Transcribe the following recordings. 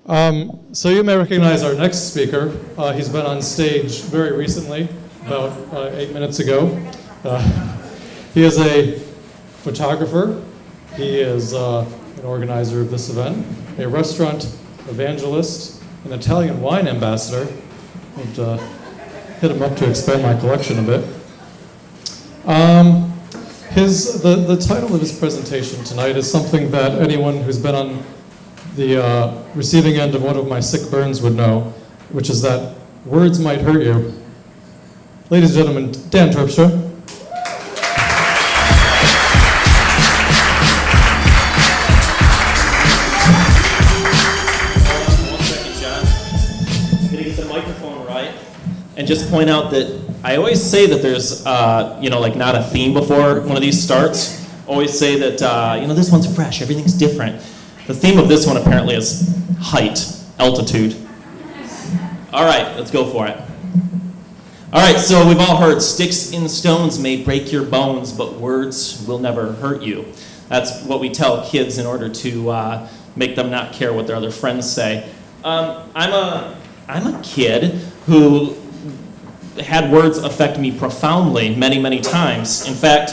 So you may recognize our next speaker. He's been on stage very recently, about 8 minutes ago. He is a photographer. He is an organizer of this event, a restaurant evangelist, an Italian wine ambassador. I'll hit him up to expand my collection a bit. The title of his presentation tonight is something that anyone who's been on the receiving end of one of my sick burns would know, which is that words might hurt you. Ladies and gentlemen, Dan Terpstra. One second, John. I'm gonna get the microphone right, and just point out that I always say that there's, not a theme before one of these starts. Always say that, this one's fresh, everything's different. The theme of this one apparently is height, altitude. All right, let's go for it. All right, so we've all heard sticks and stones may break your bones, but words will never hurt you. That's what we tell kids in order to make them not care what their other friends say. I'm a kid who had words affect me profoundly many, many times. In fact,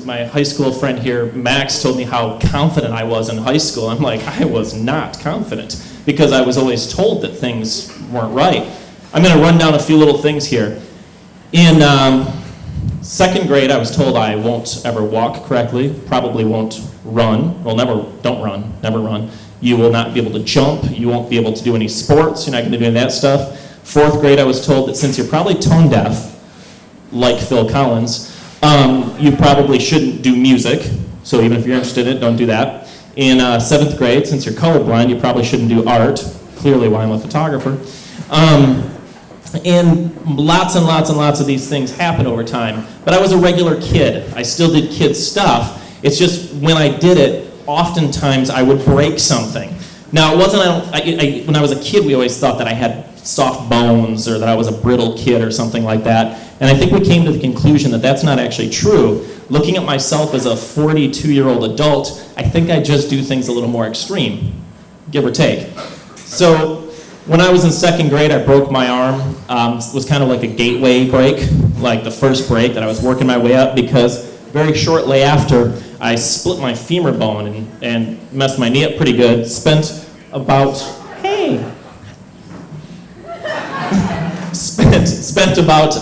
my high school friend here, Max, told me how confident I was in high school. I'm like, I was not confident because I was always told that things weren't right. I'm going to run down a few little things here. In second grade, I was told I won't ever walk correctly, probably won't run. Well, don't run, never run. You will not be able to jump. You won't be able to do any sports. You're not going to do any of that stuff. Fourth grade, I was told that since you're probably tone deaf, like Phil Collins, you probably shouldn't do music, so even if you're interested in it, don't do that. In seventh grade, since you're colorblind, you probably shouldn't do art, clearly why I'm a photographer. And lots and lots and lots of these things happen over time. But I was a regular kid. I still did kid stuff. It's just when I did it, oftentimes I would break something. Now, it wasn't, when I was a kid, we always thought that I had soft bones or that I was a brittle kid or something like that. And I think we came to the conclusion that that's not actually true. Looking at myself as a 42-year-old adult, I think I just do things a little more extreme, give or take. So when I was in second grade, I broke my arm. It was kind of like a gateway break, like the first break that I was working my way up because very shortly after, I split my femur bone and messed my knee up pretty good. Spent about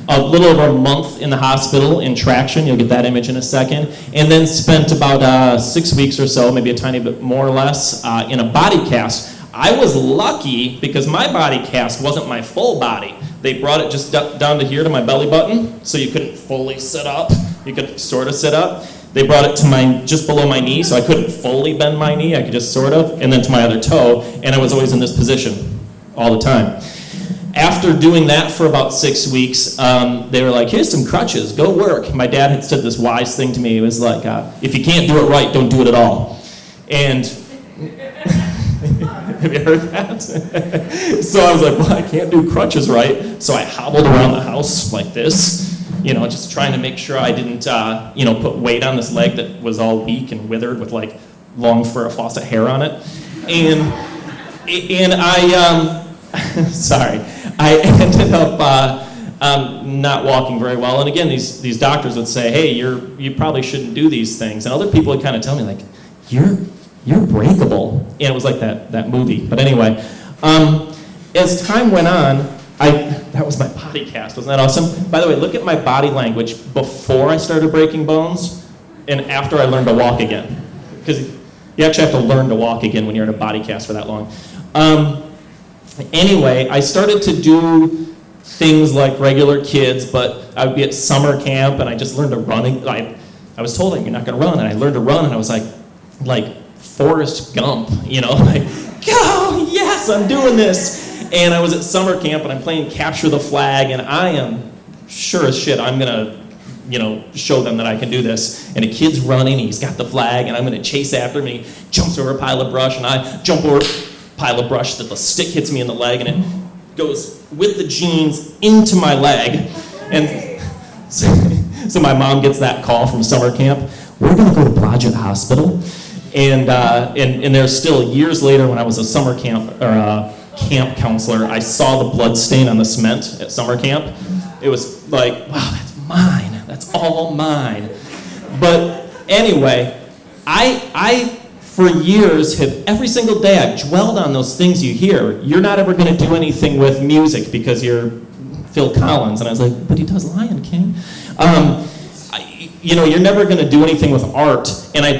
a little over a month in the hospital in traction. You'll get that image in a second. And then spent about 6 weeks or so, maybe a tiny bit more or less, in a body cast. I was lucky because my body cast wasn't my full body. They brought it just down to here to my belly button, so you couldn't fully sit up. You could sort of sit up. They brought it to just below my knee, so I couldn't fully bend my knee. I could just sort of, and then to my other toe, and I was always in this position all the time. After doing that for about 6 weeks, they were like, here's some crutches, go work. My dad had said this wise thing to me. It was like, if you can't do it right, don't do it at all. And have you heard that? So I was like, well, I can't do crutches right. So I hobbled around the house like this, just trying to make sure I didn't, put weight on this leg that was all weak and withered with like long fur Fawcett hair on it. And I, sorry, I ended up not walking very well. And again, these doctors would say, hey, you probably shouldn't do these things. And other people would kind of tell me like, you're breakable. And it was like that movie. But anyway, as time went on, that was my body cast. Wasn't that awesome? By the way, look at my body language before I started breaking bones and after I learned to walk again. Because you actually have to learn to walk again when you're in a body cast for that long. Anyway, I started to do things like regular kids, but I would be at summer camp and I just learned to run. I was told you're not going to run, and I learned to run, and I was like Forrest Gump, like, go, yes, I'm doing this. And I was at summer camp and I'm playing capture the flag, and I am sure as shit I'm going to, show them that I can do this. And a kid's running, he's got the flag, and I'm going to chase after him, and he jumps over a pile of brush, and I jump over a pile of brush that the stick hits me in the leg, and it goes with the jeans into my leg. And so my mom gets that call from summer camp, we're going to go to Blodgett Hospital. And there's still years later when I was a summer camp or a camp counselor, I saw the blood stain on the cement at summer camp. It was like, wow, that's mine. That's all mine. But anyway, I for years have every single day I've dwelled on those things you hear. You're not ever going to do anything with music because you're Phil Collins. And I was like, but he does Lion King. You're never going to do anything with art. And I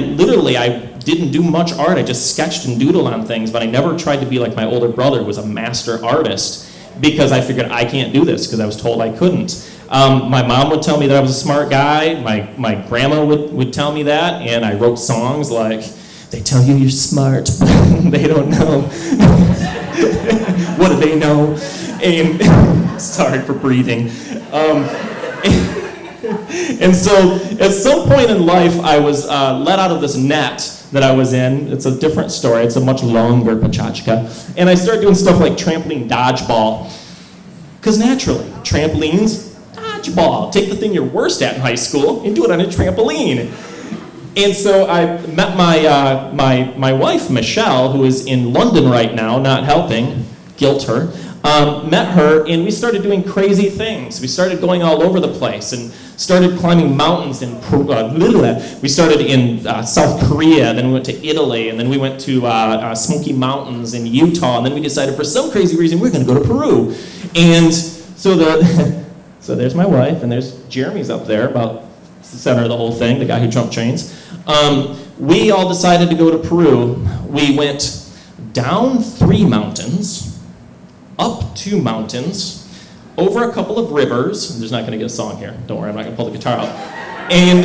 didn't do much art. I just sketched and doodled on things, but I never tried to be like my older brother, who was a master artist, because I figured I can't do this because I was told I couldn't. My mom would tell me that I was a smart guy. My grandma would tell me that, and I wrote songs like, they tell you you're smart, but they don't know. What do they know? And sorry for breathing. And so at some point in life, I was let out of this net that I was in. It's a different story. It's a much longer PechaKucha. And I started doing stuff like trampoline dodgeball. Because naturally, trampolines, dodgeball. Take the thing you're worst at in high school and do it on a trampoline. And so I met my wife, Michelle, who is in London right now, not helping, guilt her. Met her, and we started doing crazy things. We started going all over the place and started climbing mountains in we started in South Korea, then we went to Italy, and then we went to Smoky Mountains in Utah, and then we decided for some crazy reason we're going to go to Peru. And so there's my wife, and there's Jeremy's up there, about the center of the whole thing, the guy who jumped chains. We all decided to go to Peru. We went down 3 mountains, up 2 mountains, over a couple of rivers. There's not going to get a song here. Don't worry, I'm not going to pull the guitar out. And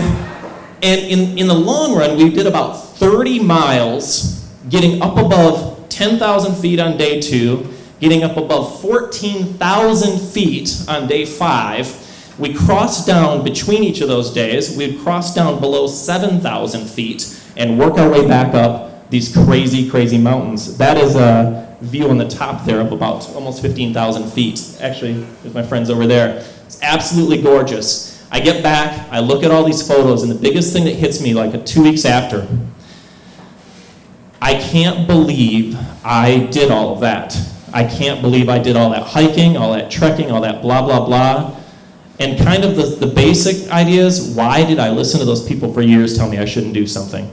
in the long run, we did about 30 miles, getting up above 10,000 feet on day 2, getting up above 14,000 feet on day 5. We crossed down between each of those days. We'd cross down below 7,000 feet and work our way back up these crazy, crazy mountains. That is a view on the top there of about almost 15,000 feet. Actually, there's my friends over there. It's absolutely gorgeous. I get back, I look at all these photos, and the biggest thing that hits me like 2 weeks after, I can't believe I did all of that. I can't believe I did all that hiking, all that trekking, all that blah, blah, blah. And kind of the basic idea is, why did I listen to those people for years tell me I shouldn't do something?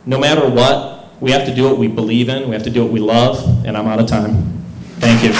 No matter what, we have to do what we believe in, we have to do what we love, and I'm out of time. Thank you.